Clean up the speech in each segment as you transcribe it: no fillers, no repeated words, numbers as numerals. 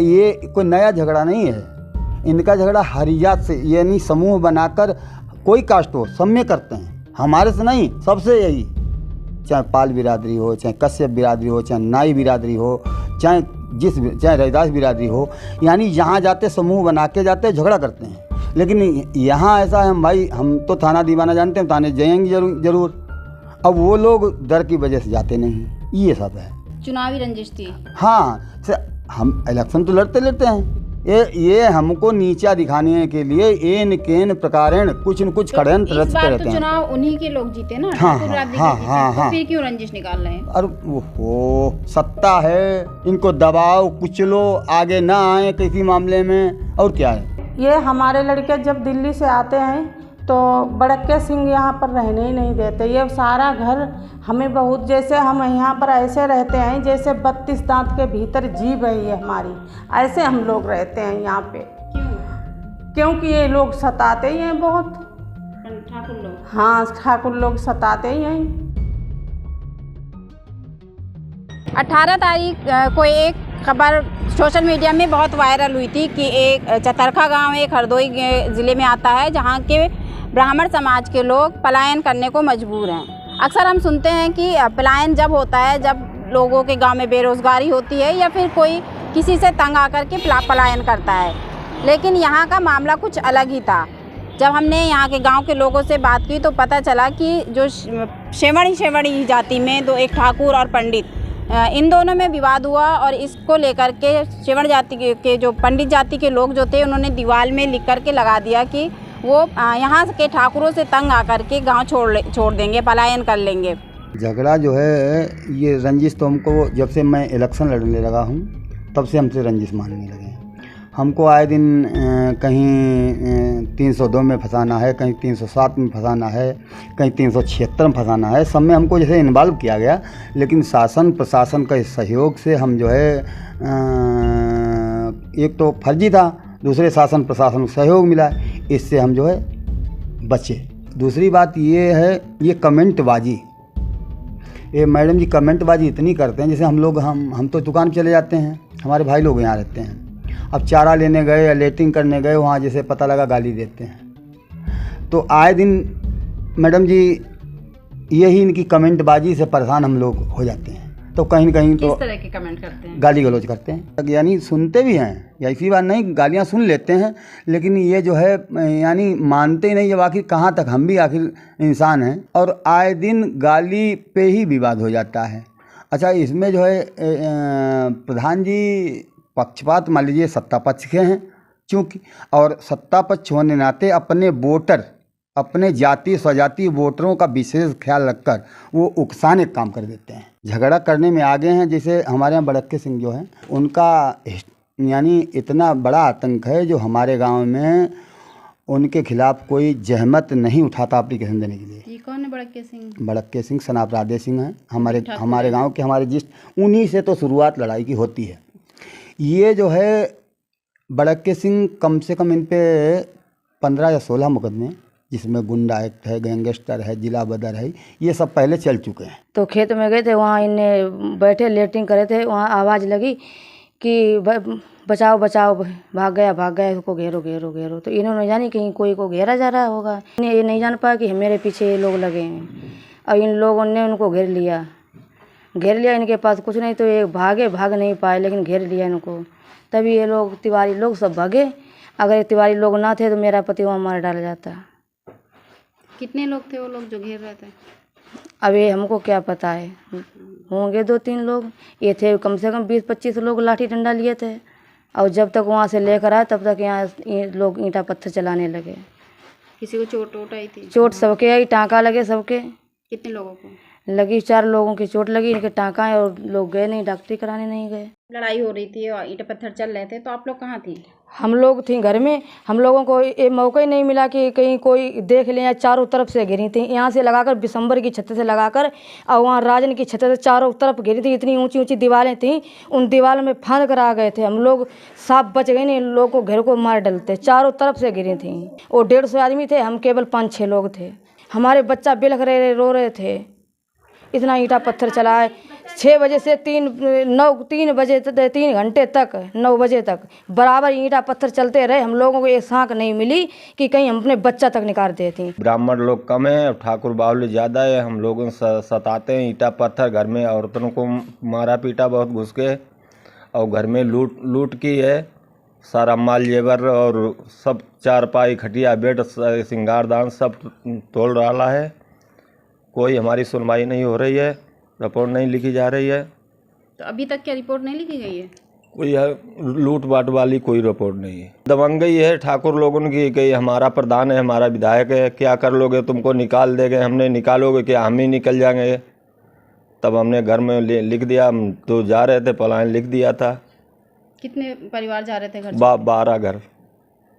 ये कोई नया झगड़ा नहीं है, इनका झगड़ा हरियात से यानी समूह बनाकर कोई कास्ट हो सब में करते हैं, हमारे से नहीं, सबसे यही, चाहे पाल बिरादरी हो, चाहे कश्यप बिरादरी हो, चाहे नाई बिरादरी हो, चाहे रैदास बिरादरी हो, यानी यहाँ जाते समूह बना के जाते झगड़ा करते हैं। लेकिन यहाँ ऐसा है, भाई हम तो थाना दीवाना जानते हैं, थाने जाएंगे जरूर, अब वो लोग डर की वजह से जाते नहीं, ये सब है। चुनावी रंजिश थी। हाँ, हम इलेक्शन तो लड़ते हैं, ये हमको नीचा दिखाने के लिए एन केन प्रकारेण कुछ न कुछ षड्यंत्र रचते रहते हैं। चुनाव उन्हीं के लोग जीते ना, हाँ, तो फिर क्यों रंजिश निकाल रहे हैं? अरे वो सत्ता है, इनको दबाओ कुचलो, आगे ना आए किसी मामले में, और क्या है। ये हमारे लड़के जब दिल्ली से आते हैं तो बड़क्के सिंह यहाँ पर रहने ही नहीं देते। ये सारा घर हमें बहुत, जैसे हम यहाँ पर ऐसे रहते हैं जैसे 32 दांत के भीतर जीभ है ये हमारी, ऐसे हम लोग रहते हैं यहाँ पे। क्योंकि ये लोग सताते ही हैं बहुत, ठाकुर लोग। हाँ, ठाकुर लोग सताते ही हैं। 18 तारीख को एक खबर सोशल मीडिया में बहुत वायरल हुई थी कि एक चतरखा गांव एक हरदोई ज़िले में आता है, जहां के ब्राह्मण समाज के लोग पलायन करने को मजबूर हैं। अक्सर हम सुनते हैं कि पलायन जब होता है जब लोगों के गांव में बेरोज़गारी होती है या फिर कोई किसी से तंग आकर के पलायन करता है, लेकिन यहाँ का मामला कुछ अलग ही था। जब हमने यहाँ के गांव के लोगों से बात की तो पता चला कि जो शेवड़ी जाति में एक ठाकुर और पंडित, इन दोनों में विवाद हुआ और इसको लेकर के शेवड़ जाति के जो पंडित जाति के लोग जो थे उन्होंने दीवार में लिख कर के लगा दिया कि वो यहाँ के ठाकुरों से तंग आकर के गांव छोड़ देंगे, पलायन कर लेंगे। झगड़ा जो है ये रंजिश तो हमको जब से मैं इलेक्शन लड़ने लगा हूँ तब से हमसे रंजिश मानने लगे। हमको आए दिन कहीं 302 में फंसाना है, कहीं 307 में फंसाना है, कहीं 376 में फंसाना है, सब में हमको जैसे इन्वॉल्व किया गया। लेकिन शासन प्रशासन के सहयोग से हम जो है एक तो फर्जी था, दूसरे शासन प्रशासन को सहयोग मिला, इससे हम जो है बचे। दूसरी बात ये है, ये कमेंटबाजी, ये मैडम जी कमेंटबाजी इतनी करते हैं, जैसे हम तो दुकान चले जाते हैं, हमारे भाई लोग यहाँ रहते हैं, अब चारा लेने गए या लेटिंग करने गए, वहाँ जैसे पता लगा गाली देते हैं। तो आए दिन मैडम जी यही इनकी कमेंटबाजी से परेशान हम लोग हो जाते हैं। तो कहीं न कहीं तो किस तरह के कमेंट करते हैं? गाली गलौज करते हैं, यानी सुनते भी हैं, या ऐसी बात नहीं, गालियाँ सुन लेते हैं, लेकिन ये जो है यानी मानते ही नहीं। जब आखिर कहाँ तक, हम भी आखिर इंसान हैं, और आए दिन गाली पे ही विवाद हो जाता है। अच्छा, इसमें जो है प्रधान जी पक्षपात मान लीजिए सत्ता पक्ष के हैं चूँकि, और सत्ता पक्ष होने नाते अपने वोटर, अपने जाति स्वजाति वोटरों का विशेष ख्याल रखकर वो उकसाने का काम कर देते हैं, झगड़ा करने में आगे हैं। जैसे हमारे यहाँ बड़क्के सिंह जो हैं, उनका यानी इतना बड़ा आतंक है जो हमारे गांव में उनके खिलाफ कोई जहमत नहीं उठाता एप्लीकेशन देने के लिए। ये कौन है बड़क्के सिंह? बड़क्के सिंह सनाप राधे सिंह हैं, हमारे गाँव के, हमारे जिस उन्हीं से तो शुरुआत लड़ाई की होती है। ये जो है बड़क्के सिंह कम से कम इन पे 15 या 16 मुकदमे, जिसमें गुंडा एक्ट है, गैंगस्टर है, जिला बदर है, ये सब पहले चल चुके हैं। तो खेत में गए थे, वहाँ इन्हें बैठे लेटिंग करे थे, वहाँ आवाज़ लगी कि बचाओ बचाओ, भाग गया उसको घेरो घेरो घेरो। तो इन्होंने जानी कहीं कोई को घेरा जा रहा होगा, ये नहीं जान पाया कि मेरे पीछे ये लोग लगे हैं। और इन लोगों ने उनको घेर लिया, इनके पास कुछ नहीं, तो ये भाग नहीं पाए, लेकिन घेर लिया इनको। तभी ये लोग तिवारी लोग सब भागे। अगर तिवारी लोग ना थे तो मेरा पति वहाँ मार डाला जाता। कितने लोग थे वो लोग जो घेर रहे थे? अब ये हमको क्या पता है, होंगे 2-3 लोग। ये थे कम से कम 20-25 लोग लाठी डंडा लिए थे, और जब तक वहाँ से लेकर आए तब तक यहाँ लोग ईंटा पत्थर चलाने लगे। किसी को चोट आई थी? चोट सबके आई, टाँका लगे सबके। कितने लोगों को लगी? 4 लोगों की चोट लगी, इनके टाँका है, और लोग गए नहीं, डॉक्टरी कराने नहीं गए। लड़ाई हो रही थी और ईंट पत्थर चल रहे थे, तो आप लोग कहाँ थी? हम लोग थे घर में। हम लोगों को ये मौका ही नहीं मिला कि कहीं कोई देख ले। चारों तरफ से घिरी थी, यहाँ से लगाकर बिसम्बर की छत से लगाकर, और वहाँ राजन की छत से चारों तरफ घिरी थी। इतनी ऊंची ऊंची दीवारें थीं, उन दीवारों में फांद कर आ गए थे हम लोग। साफ बच गए नहीं, लोगों को घर को मार डलते। चारों तरफ से घिरी थी, और 150 आदमी थे, हम केवल 5-6 लोग थे। हमारे बच्चा बिलख रहे, रो रहे थे। इतना ईंटा पत्थर चलाए, 6 बजे से 3 बजे तक 3 घंटे तक 9 बजे तक बराबर ईंटा पत्थर चलते रहे। हम लोगों को एक सांक नहीं मिली कि कहीं हम अपने बच्चा तक निकाल देते। ब्राह्मण लोग कम है और ठाकुर बावली ज़्यादा है। हम लोग सताते हैं ईंटा पत्थर, घर में औरतों को मारा पीटा बहुत घुस के, और घर में लूट की है। सारा माल जेवर और सब चारपाई खटिया बेड सिंगारदान सब तोड़ डाला है। कोई हमारी सुनवाई नहीं हो रही है, रिपोर्ट नहीं लिखी जा रही है। तो अभी तक क्या रिपोर्ट नहीं लिखी गई है? कोई लूट बाट वाली कोई रिपोर्ट नहीं है। दबंगई है ठाकुर लोगों की कि हमारा प्रधान है, हमारा विधायक है, क्या कर लोगे, तुमको निकाल देंगे। हमने निकालोगे क्या, हम ही निकल जाएंगे। तब हमने घर में लिख दिया, हम तो जा रहे थे पलायन, लिख दिया था। कितने परिवार जा रहे थे घर? 12 घर।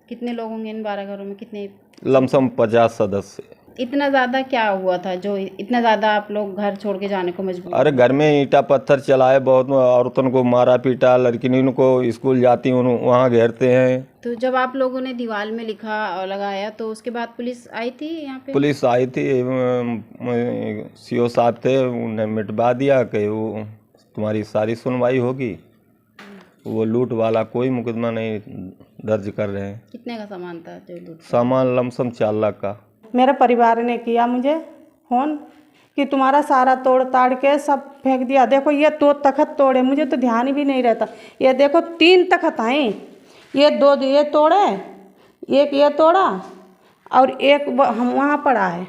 कितने लोग होंगे इन 12 घरों में? कितने? लमसम 50 सदस्य। इतना ज़्यादा क्या हुआ था जो इतना ज़्यादा आप लोग घर छोड़ के जाने को मजबूर? अरे घर में ईंटा पत्थर चलाए, बहुत औरतों को मारा पीटा, लड़कियों को स्कूल जाती वहाँ घेरते हैं। तो जब आप लोगों ने दीवार में लिखा और लगाया तो उसके बाद पुलिस आई थी यहाँ पे? पुलिस आई थी, सीओ साहब थे, उन्हें मिटवा दिया कि वो तुम्हारी सारी सुनवाई होगी। वो लूट वाला कोई मुकदमा नहीं दर्ज कर रहे हैं। कितने का सामान था जो लूट? सामान लमसम 4 लाख का। मेरे परिवार ने किया मुझे फ़ोन कि तुम्हारा सारा तोड़ ताड़ के सब फेंक दिया। देखो ये 2 तख्त तोड़े, मुझे तो ध्यान भी नहीं रहता। ये देखो 3 तख्त हैं, ये 2 ये तोड़े, एक ये तोड़ा और एक हम वहाँ पड़ा है,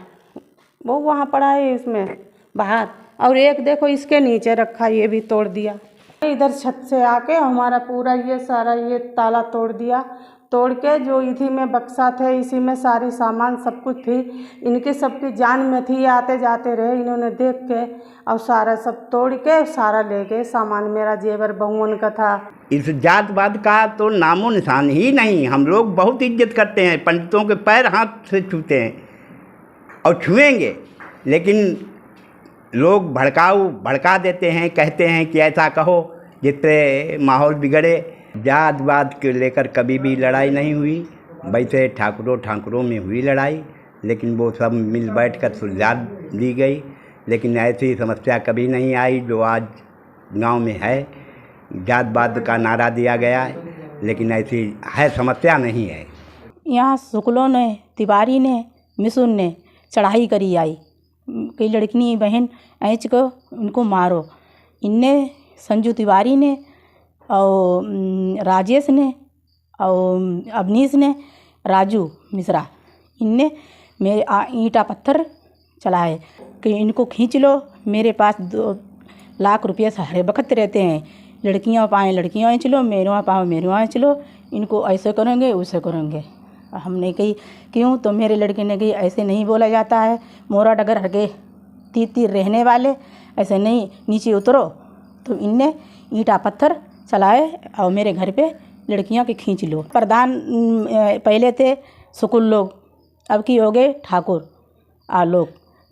वो वहाँ पड़ा है इसमें बाहर, और एक देखो इसके नीचे रखा, ये भी तोड़ दिया। इधर छत से आके हमारा पूरा ये सारा ये ताला तोड़ दिया। तोड़ के जो इसी में बक्सा थे, इसी में सारी सामान सब कुछ थी, इनकी सबकी जान में थी। आते जाते रहे, इन्होंने देख के और सारा सब तोड़ के सारा ले गए सामान। मेरा जेवर बहुअन का था। इस जातवाद का तो नामो निशान ही नहीं। हम लोग बहुत इज्जत करते हैं, पंडितों के पैर हाथ से छूते हैं और छुएंगे, लेकिन लोग भड़का देते हैं, कहते हैं कि ऐसा कहो जिससे माहौल बिगड़े। जातवाद के लेकर कभी भी लड़ाई नहीं हुई। वैसे ठाकुरों में हुई लड़ाई, लेकिन वो सब मिल बैठ कर सुलझा दी गई। लेकिन ऐसी समस्या कभी नहीं आई जो आज गांव में है। जातवाद का नारा दिया गया है, लेकिन ऐसी है समस्या नहीं है। यहाँ शुक्लों ने, तिवारी ने, मिसुन ने चढ़ाई करी आई कि लड़की बहन ऐंच को उनको मारो। इनने संजू तिवारी ने और राजेश ने और अवनीश ने, राजू मिश्रा, इनने मेरे ईंटा पत्थर चलाए कि इनको खींच लो। मेरे पास 2 लाख रुपये हर वक्त रहते हैं। लड़कियां पाएँ लड़कियां ऐंच लो, मेरुआ पाओ मेरुआ ऐंच लो, इनको ऐसे करेंगे वैसे करेंगे। हमने कही क्यों? तो मेरे लड़के ने कही ऐसे नहीं बोला जाता है, मोरा डगर हगे तीर रहने वाले, ऐसे नहीं, नीचे उतरो। तो इनने ईंटा पत्थर चलाए और मेरे घर पे लड़कियां के खींच लो। प्रधान पहले थे सुकुल लोग, अब की हो गए ठाकुर आलोक।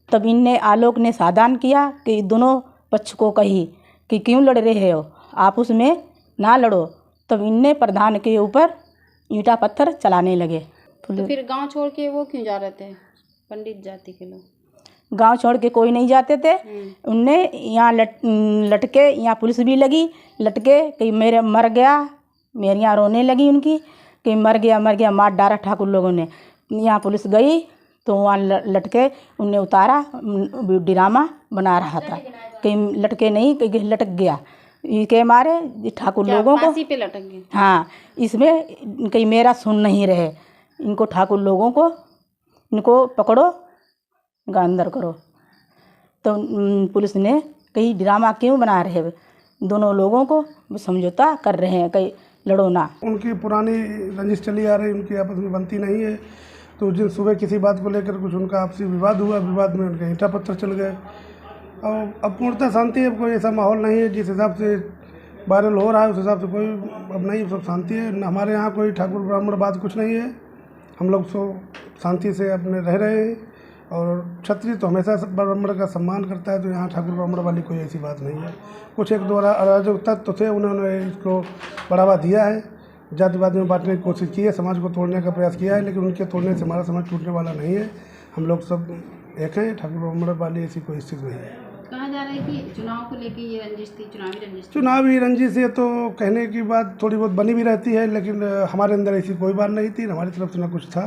तब इनने आलोक ने सावधान किया कि दोनों पक्ष को कही कि क्यों लड़ रहे हो, आप उसमें ना लड़ो। तब इनने प्रधान के ऊपर ईंटा पत्थर चलाने लगे। तो फिर गांव छोड़ के वो क्यों जा रहे थे पंडित जाति के लोग? गांव छोड़ के कोई नहीं जाते थे। उनने यहाँ लटके, यहाँ पुलिस भी लगी, लटके कि मेरे मर गया, मेरे यहाँ रोने लगी उनकी कि मर गया मार डाला ठाकुर लोगों ने। यहाँ पुलिस गई तो वहाँ लटके उनने उतारा, ड्रामा बना रहा था कि लटके नहीं कि लटक गया। के मारे ठाकुर लोगों को फांसी पे लटक गए। हाँ, इसमें कहीं मेरा सुन नहीं रहे, इनको ठाकुर लोगों को इनको पकड़ो, अंदर करो। तो पुलिस ने कई ड्रामा क्यों बना रहे हैं, दोनों लोगों को समझौता कर रहे हैं, कई लड़ो ना। उनकी पुरानी रंजिश चली आ रही, उनकी आपस में बनती नहीं है। तो उस दिन सुबह किसी बात को लेकर कुछ उनका आपसी विवाद हुआ, विवाद में उनके ईंटा पत्थर चल गए। और अब पूर्णतः शांति है, कोई ऐसा माहौल नहीं है। जिस हिसाब से वायरल हो रहा है उस हिसाब से कोई अब नहीं, सब शांति है। हमारे यहाँ कोई ठाकुर ब्राह्मण बात कुछ नहीं है, हम लोग सब शांति से अपने रह रहे हैं। और क्षत्रिय तो हमेशा ब्राह्मण का सम्मान करता है, तो यहाँ ठाकुर ब्राह्मण वाली कोई ऐसी बात नहीं है। कुछ 1-2 अराजक तत्व थे, उन्होंने इसको बढ़ावा दिया है, जातिवाद में बांटने की कोशिश की है, समाज को तोड़ने का प्रयास किया है। लेकिन उनके तोड़ने से हमारा समाज टूटने वाला नहीं है। हम लोग सब एक हैं, ठाकुर ब्राह्मण वाली ऐसी कोई स्थिति नहीं है। कहाँ जा रहा है कि चुनाव को लेके ये रंजिश थी, चुनावी रंजिश थी? चुनावी रंजिश ये तो कहने की बात थोड़ी बहुत बनी भी रहती है, लेकिन हमारे अंदर ऐसी कोई बात नहीं थी, हमारी तरफ से ना कुछ था।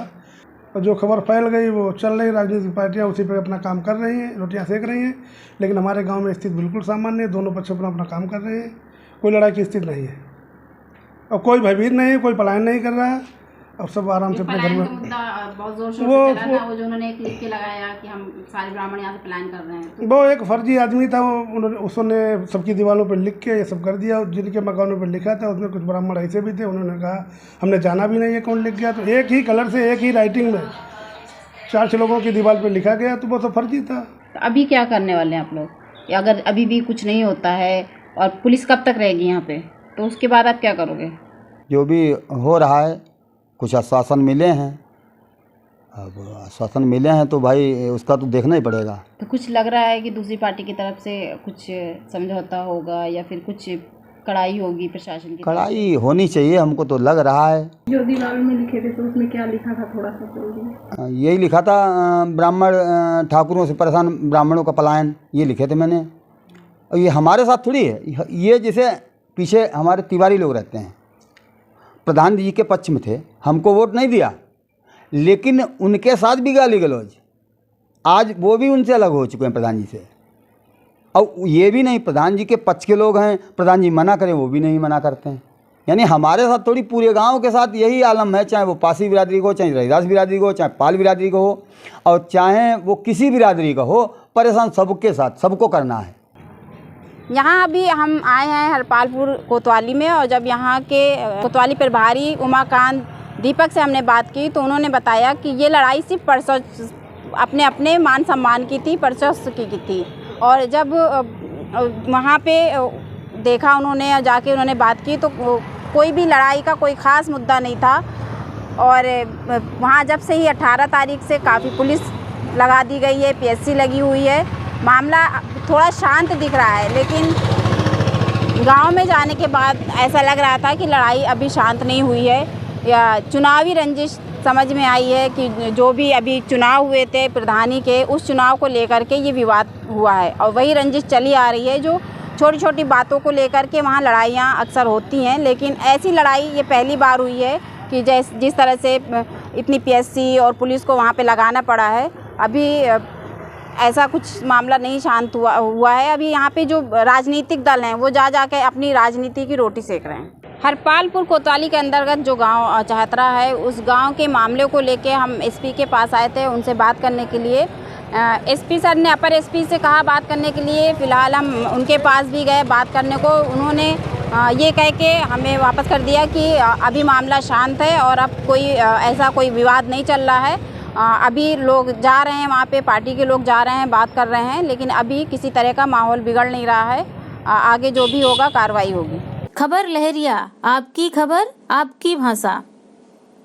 और जो खबर फैल गई वो चल रही, राजनीतिक पार्टियाँ उसी पर अपना काम कर रही हैं, रोटियाँ सेक रही हैं। लेकिन हमारे गाँव में स्थिति बिल्कुल सामान्य है, दोनों पक्ष अपना अपना काम कर रहे हैं, कोई लड़ाई की स्थिति नहीं है और कोई भयभीत नहीं है, कोई पलायन नहीं कर रहा है। अब सब आराम से अपने घर में बहुत जोर शोर से चला था, वो जो उन्होंने एक लिख के लगाया कि हम सारे ब्राह्मण यहाँ से पलायन कर रहे हैं, वो एक फर्जी आदमी था, उसने सबकी दीवारों पर लिख के ये सब कर दिया। जिनके मकानों पर लिखा था उसमें कुछ ब्राह्मण ऐसे भी थे, उन्होंने कहा हमने जाना भी नहीं है कौन लिख गया। तो एक ही कलर से एक ही राइटिंग में 4 लोगों की दीवार पर लिखा गया, तो वो सब फर्जी था। तो अभी क्या करने वाले हैं आप लोग? अगर अभी भी कुछ नहीं होता है और पुलिस कब तक रहेगी यहाँ पे, तो उसके बाद आप क्या करोगे? जो भी हो रहा है, कुछ आश्वासन मिले हैं, अब आश्वासन मिले हैं तो भाई उसका तो देखना ही पड़ेगा। तो कुछ लग रहा है कि दूसरी पार्टी की तरफ से कुछ समझौता होगा या फिर कुछ कड़ाई होगी प्रशासन की? कड़ाई होनी चाहिए, हमको तो लग रहा है। जो दीवारों में लिखे थे तो उसमें क्या लिखा था, थोड़ा सा बोल दीजिए। यही लिखा था, ब्राह्मण ठाकुरों से परेशान, ब्राह्मणों का पलायन, ये लिखे थे मैंने। और ये हमारे साथ थोड़ी है, ये जैसे पीछे हमारे तिवारी लोग रहते हैं, प्रधान जी के पक्ष में थे, हमको वोट नहीं दिया, लेकिन उनके साथ भी गाली गलौज, आज वो भी उनसे अलग हो चुके हैं प्रधान जी से। और ये भी नहीं, प्रधान जी के पक्ष के लोग हैं, प्रधान जी मना करें वो भी नहीं मना करते हैं। यानी हमारे साथ थोड़ी, पूरे गांव के साथ यही आलम है, चाहे वो पासी बिरादरी को हो, चाहे रहीदास बिरादरी को हो, चाहे पाल बिरादरी को हो, और चाहे वो किसी बिरादरी का हो, परेशान सबके साथ, सबको करना है। यहाँ अभी हम आए हैं हरपालपुर कोतवाली में, और जब यहाँ के कोतवाली प्रभारी उमाकांत दीपक से हमने बात की तो उन्होंने बताया कि ये लड़ाई सिर्फ परसों अपने अपने मान सम्मान की थी, परसों की थी। और जब वहाँ पे देखा उन्होंने, जाके उन्होंने बात की तो कोई भी लड़ाई का कोई ख़ास मुद्दा नहीं था। और वहाँ जब से ही 18 तारीख से काफ़ी पुलिस लगा दी गई है, पीएससी लगी हुई है, मामला थोड़ा शांत दिख रहा है। लेकिन गांव में जाने के बाद ऐसा लग रहा था कि लड़ाई अभी शांत नहीं हुई है, या चुनावी रंजिश समझ में आई है कि जो भी अभी चुनाव हुए थे प्रधानी के, उस चुनाव को लेकर के ये विवाद हुआ है। और वही रंजिश चली आ रही है, जो छोटी छोटी बातों को लेकर के वहाँ लड़ाइयाँ अक्सर होती हैं। लेकिन ऐसी लड़ाई ये पहली बार हुई है कि जिस तरह से इतनी पीएससी और पुलिस को वहाँ पे लगाना पड़ा है। अभी ऐसा कुछ मामला नहीं शांत हुआ है। अभी यहाँ पे जो राजनीतिक दल हैं वो जा के अपनी राजनीति की रोटी सेक रहे हैं। हरपालपुर कोतवाली के अंतर्गत जो गांव चहतरा है, उस गांव के मामले को लेके हम एसपी के पास आए थे उनसे बात करने के लिए। एसपी सर ने अपर एसपी से कहा बात करने के लिए, फ़िलहाल हम उनके पास भी गए बात करने को। उन्होंने ये कह के हमें वापस कर दिया कि अभी मामला शांत है और अब कोई ऐसा कोई विवाद नहीं चल रहा है। अभी लोग जा रहे हैं वहाँ पे, पार्टी के लोग जा रहे हैं, बात कर रहे हैं, लेकिन अभी किसी तरह का माहौल बिगड़ नहीं रहा है। आगे जो भी होगा कार्रवाई होगी। खबर लहरिया, आपकी खबर आपकी भाषा।